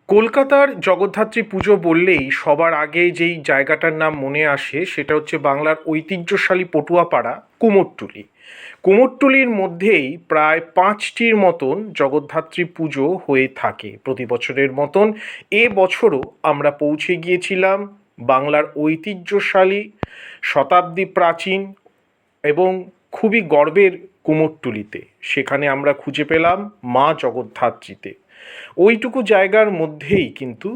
কলকাতার জগদ্ধাত্রী পুজো বললেই সবার আগে যেই জায়গাটার নাম মনে আসে সেটা হচ্ছে বাংলার ঐতিহ্যশালী পটুয়াপাড়া কুমোরটুলি। কুমোরটুলির মধ্যেই প্রায় 5টির মতন জগদ্ধাত্রী পুজো হয়ে থাকে প্রতি বছরের মতন। এ বছরও আমরা পৌঁছে গিয়েছিলাম বাংলার ঐতিহ্যশালী, শতাব্দী প্রাচীন এবং খুবই গর্বের কুমোরটুলিতে। সেখানে আমরা খুঁজে পেলাম মা জগদ্ধাত্রীতে। ওইটুকু জায়গার মধ্যেই কিন্তু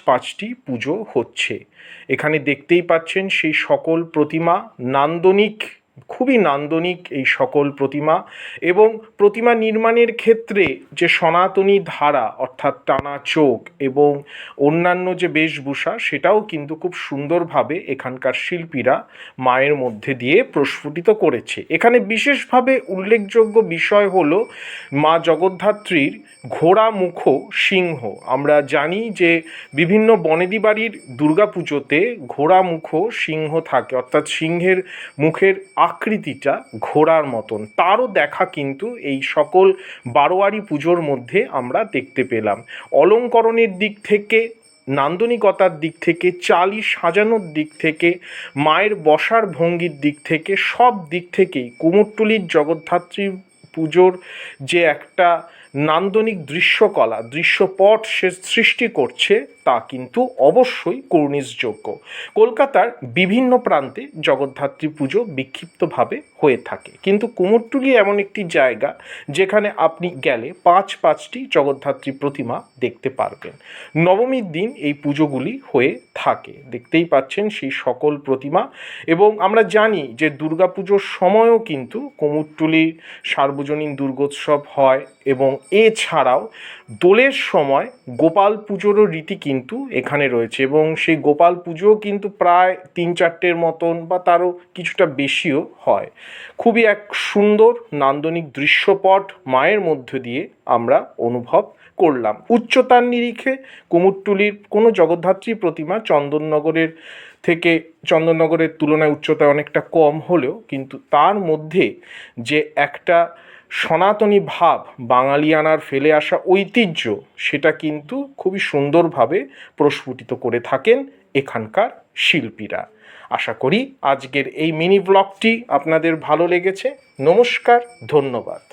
পাঁচটি পুজো হচ্ছে। এখানে দেখতেই পাচ্ছেন সেই সকল প্রতিমা নান্দনিক, খুবই নান্দনিক এই সকল প্রতিমা। এবং প্রতিমা নির্মাণের ক্ষেত্রে যে সনাতনী ধারা অর্থাৎ টানা চোখ এবং অন্যান্য যে বেশভূষা সেটাও কিন্তু খুব সুন্দরভাবে এখানকার শিল্পীরা মায়ের মধ্যে দিয়ে প্রস্ফুটিত করেছে। এখানে বিশেষভাবে উল্লেখযোগ্য বিষয় হলো মা জগদ্ধাত্রীর ঘোড়া মুখ সিংহ। আমরা জানি যে বিভিন্ন বনেদি বাড়ির দুর্গাপুজোতে ঘোড়া মুখ সিংহ থাকে, অর্থাৎ সিংহের মুখের আকৃতিটা ঘোড়ার মতন। তারও দেখা কিন্তু এই সকল বারোয়ারি পুজোর মধ্যে আমরা দেখতে পেলাম। অলঙ্করণের দিক থেকে, নান্দনিকতার দিক থেকে, চালি সাজানোর দিক থেকে, মায়ের বসার ভঙ্গির দিক থেকে, সব দিক থেকেই কুমোরটুলির জগদ্ধাত্রী পুজোর যে একটা নান্দনিক দৃশ্যকলা, দৃশ্যপট সে সৃষ্টি করছে তা কিন্তু অবশ্যই কর্নিশযোগ্য। কলকাতার বিভিন্ন প্রান্তে জগদ্ধাত্রী পুজো বিক্ষিপ্তভাবে হয়ে থাকে, কিন্তু কুমোরটুলি এমন একটি জায়গা যেখানে আপনি গেলে পাঁচটি জগদ্ধাত্রী প্রতিমা দেখতে পারবেন। নবমীর দিন এই পুজোগুলি হয়ে থাকে, দেখতেই পাচ্ছেন সেই সকল প্রতিমা। এবং আমরা জানি যে দুর্গাপুজোর সময়ও কিন্তু কুমোরটুলির সার্বজনীন দুর্গোৎসব হয়, এবং এছাড়াও দোলের সময় গোপাল পুজোরও রীতি কিন্তু এখানে রয়েছে, এবং সেই গোপাল পুজো কিন্তু প্রায় 3-4টের মতন বা তারও কিছুটা বেশিও হয়। খুবই এক সুন্দর নান্দনিক দৃশ্যপট মায়ের মধ্য দিয়ে আমরা অনুভব করলাম। উচ্চতার নিরিখে কুমোরটুলির কোনো জগদ্ধাত্রী প্রতিমা চন্দননগরের তুলনায় উচ্চতায় অনেকটা কম হলেও কিন্তু তার মধ্যে যে একটা সনাতনী ভাব, বাঙালিয়ানার ফেলে আসা ঐতিহ্য, সেটা কিন্তু খুবই সুন্দরভাবে প্রস্ফুটিত করে থাকেন এখানকার শিল্পীরা। আশা করি আজকের এই মিনি ব্লগটি আপনাদের ভালো লেগেছে। নমস্কার, ধন্যবাদ।